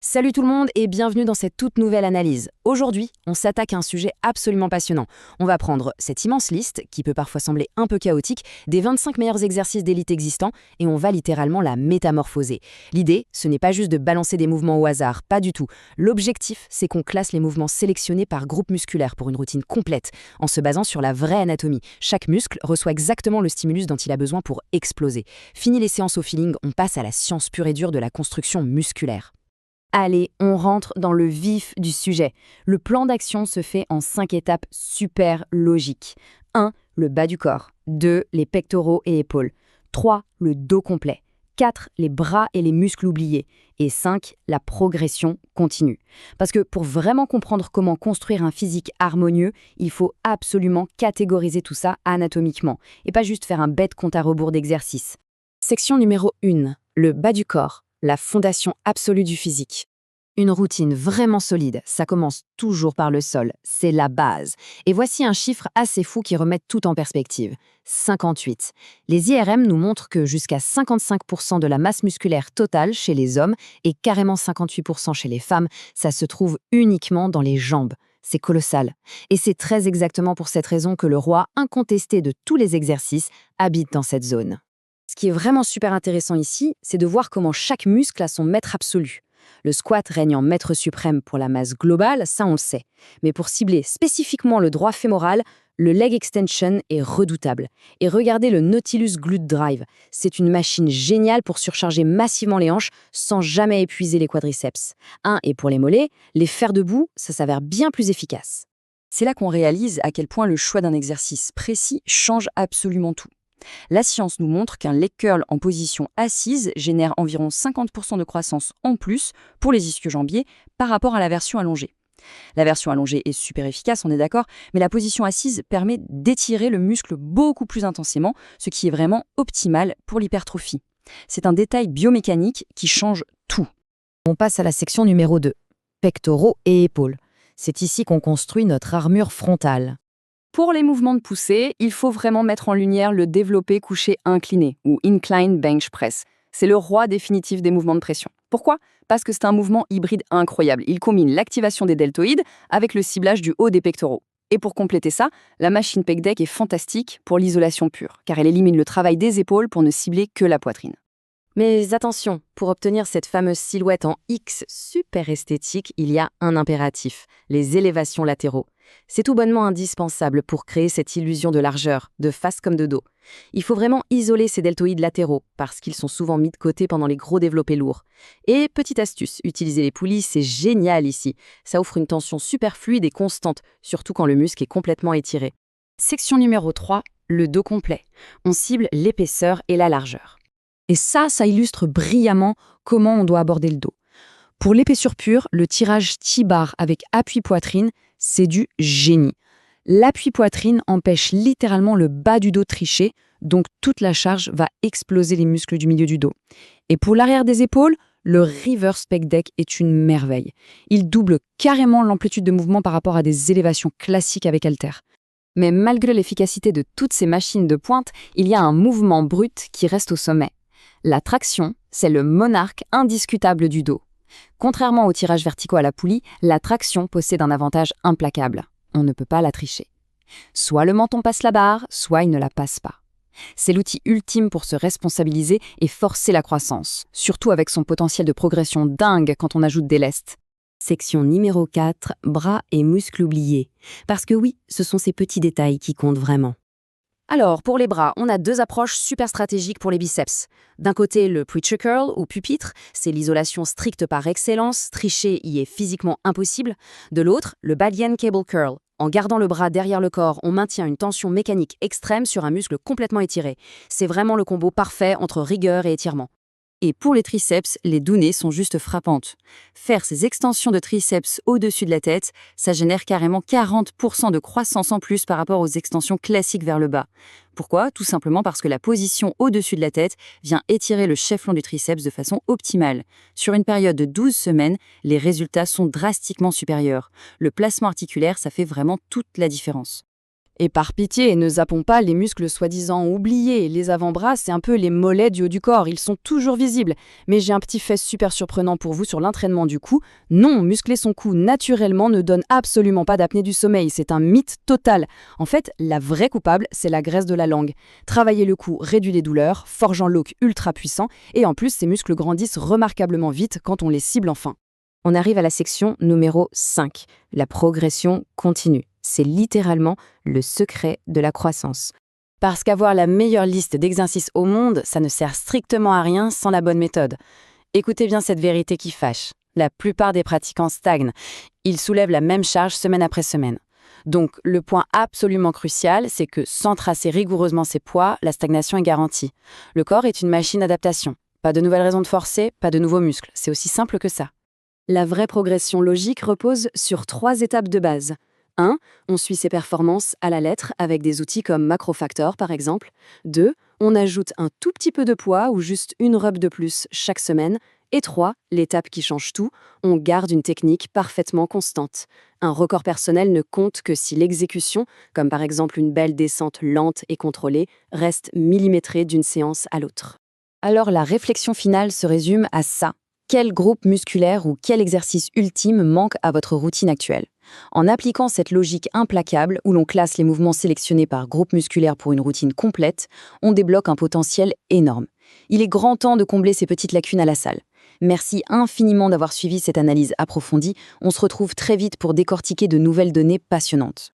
Salut tout le monde et bienvenue dans cette toute nouvelle analyse. Aujourd'hui, on s'attaque à un sujet absolument passionnant. On va prendre cette immense liste, qui peut parfois sembler un peu chaotique, des 25 meilleurs exercices d'élite existants et on va littéralement la métamorphoser. L'idée, ce n'est pas juste de balancer des mouvements au hasard, pas du tout. L'objectif, c'est qu'on classe les mouvements sélectionnés par groupe musculaire pour une routine complète, en se basant sur la vraie anatomie. Chaque muscle reçoit exactement le stimulus dont il a besoin pour exploser. Fini les séances au feeling, on passe à la science pure et dure de la construction musculaire. Allez, on rentre dans le vif du sujet. Le plan d'action se fait en 5 étapes super logiques. 1. Le bas du corps. 2. Les pectoraux et épaules. 3. Le dos complet. 4. Les bras et les muscles oubliés. Et 5. La progression continue. Parce que pour vraiment comprendre comment construire un physique harmonieux, il faut absolument catégoriser tout ça anatomiquement, et pas juste faire un bête compte à rebours d'exercices. Section numéro 1. Le bas du corps. La fondation absolue du physique. Une routine vraiment solide, ça commence toujours par le sol, c'est la base. Et voici un chiffre assez fou qui remet tout en perspective. 58. Les IRM nous montrent que jusqu'à 55% de la masse musculaire totale chez les hommes et carrément 58% chez les femmes, ça se trouve uniquement dans les jambes. C'est colossal. Et c'est très exactement pour cette raison que le roi incontesté de tous les exercices habite dans cette zone. Ce qui est vraiment super intéressant ici, c'est de voir comment chaque muscle a son maître absolu. Le squat règne en maître suprême pour la masse globale, ça on le sait. Mais pour cibler spécifiquement le droit fémoral, le leg extension est redoutable. Et regardez le Nautilus Glute Drive. C'est une machine géniale pour surcharger massivement les hanches sans jamais épuiser les quadriceps. Et pour les mollets, les faire debout, ça s'avère bien plus efficace. C'est là qu'on réalise à quel point le choix d'un exercice précis change absolument tout. La science nous montre qu'un leg curl en position assise génère environ 50% de croissance en plus pour les ischio-jambiers par rapport à la version allongée. La version allongée est super efficace, on est d'accord, mais la position assise permet d'étirer le muscle beaucoup plus intensément, ce qui est vraiment optimal pour l'hypertrophie. C'est un détail biomécanique qui change tout. On passe à la section numéro 2, pectoraux et épaules. C'est ici qu'on construit notre armure frontale. Pour les mouvements de poussée, il faut vraiment mettre en lumière le développé couché incliné, ou incline bench press. C'est le roi définitif des mouvements de pression. Pourquoi ? Parce que c'est un mouvement hybride incroyable. Il combine l'activation des deltoïdes avec le ciblage du haut des pectoraux. Et pour compléter ça, la machine pec deck est fantastique pour l'isolation pure, car elle élimine le travail des épaules pour ne cibler que la poitrine. Mais attention, pour obtenir cette fameuse silhouette en X super esthétique, il y a un impératif, les élévations latéraux. C'est tout bonnement indispensable pour créer cette illusion de largeur, de face comme de dos. Il faut vraiment isoler ces deltoïdes latéraux, parce qu'ils sont souvent mis de côté pendant les gros développés lourds. Et petite astuce, utiliser les poulies, c'est génial ici. Ça offre une tension super fluide et constante, surtout quand le muscle est complètement étiré. Section numéro 3, le dos complet. On cible l'épaisseur et la largeur. Et ça illustre brillamment comment on doit aborder le dos. Pour l'épaisseur pure, le tirage T-bar avec appui poitrine, c'est du génie. L'appui poitrine empêche littéralement le bas du dos de tricher, donc toute la charge va exploser les muscles du milieu du dos. Et pour l'arrière des épaules, le reverse pec deck est une merveille. Il double carrément l'amplitude de mouvement par rapport à des élévations classiques avec haltère. Mais malgré l'efficacité de toutes ces machines de pointe, il y a un mouvement brut qui reste au sommet. La traction, c'est le monarque indiscutable du dos. Contrairement aux tirages verticaux à la poulie, la traction possède un avantage implacable. On ne peut pas la tricher. Soit le menton passe la barre, soit il ne la passe pas. C'est l'outil ultime pour se responsabiliser et forcer la croissance, surtout avec son potentiel de progression dingue quand on ajoute des lestes. Section numéro 4, bras et muscles oubliés. Parce que oui, ce sont ces petits détails qui comptent vraiment. Alors, pour les bras, on a 2 approches super stratégiques pour les biceps. D'un côté, le preacher curl ou pupitre, c'est l'isolation stricte par excellence, tricher y est physiquement impossible. De l'autre, le Balian cable curl. En gardant le bras derrière le corps, on maintient une tension mécanique extrême sur un muscle complètement étiré. C'est vraiment le combo parfait entre rigueur et étirement. Et pour les triceps, les données sont juste frappantes. Faire ces extensions de triceps au-dessus de la tête, ça génère carrément 40% de croissance en plus par rapport aux extensions classiques vers le bas. Pourquoi ? Tout simplement parce que la position au-dessus de la tête vient étirer le chef-long du triceps de façon optimale. Sur une période de 12 semaines, les résultats sont drastiquement supérieurs. Le placement articulaire, ça fait vraiment toute la différence. Et par pitié, ne zappons pas les muscles soi-disant oubliés. Les avant-bras, c'est un peu les mollets du haut du corps, ils sont toujours visibles. Mais j'ai un petit fait super surprenant pour vous sur l'entraînement du cou. Non, muscler son cou naturellement ne donne absolument pas d'apnée du sommeil, c'est un mythe total. En fait, la vraie coupable, c'est la graisse de la langue. Travailler le cou réduit les douleurs, forge un look ultra puissant, et en plus, ces muscles grandissent remarquablement vite quand on les cible enfin. On arrive à la section numéro 5, la progression continue. C'est littéralement le secret de la croissance. Parce qu'avoir la meilleure liste d'exercices au monde, ça ne sert strictement à rien sans la bonne méthode. Écoutez bien cette vérité qui fâche. La plupart des pratiquants stagnent. Ils soulèvent la même charge semaine après semaine. Donc, le point absolument crucial, c'est que sans tracer rigoureusement ses poids, la stagnation est garantie. Le corps est une machine d'adaptation. Pas de nouvelles raisons de forcer, pas de nouveaux muscles. C'est aussi simple que ça. La vraie progression logique repose sur 3 étapes de base. 1. On suit ses performances à la lettre avec des outils comme Macrofactor par exemple. 2. On ajoute un tout petit peu de poids ou juste une rep de plus chaque semaine. Et 3. L'étape qui change tout, on garde une technique parfaitement constante. Un record personnel ne compte que si l'exécution, comme par exemple une belle descente lente et contrôlée, reste millimétrée d'une séance à l'autre. Alors la réflexion finale se résume à ça. Quel groupe musculaire ou quel exercice ultime manque à votre routine actuelle? En appliquant cette logique implacable où l'on classe les mouvements sélectionnés par groupe musculaire pour une routine complète, on débloque un potentiel énorme. Il est grand temps de combler ces petites lacunes à la salle. Merci infiniment d'avoir suivi cette analyse approfondie. On se retrouve très vite pour décortiquer de nouvelles données passionnantes.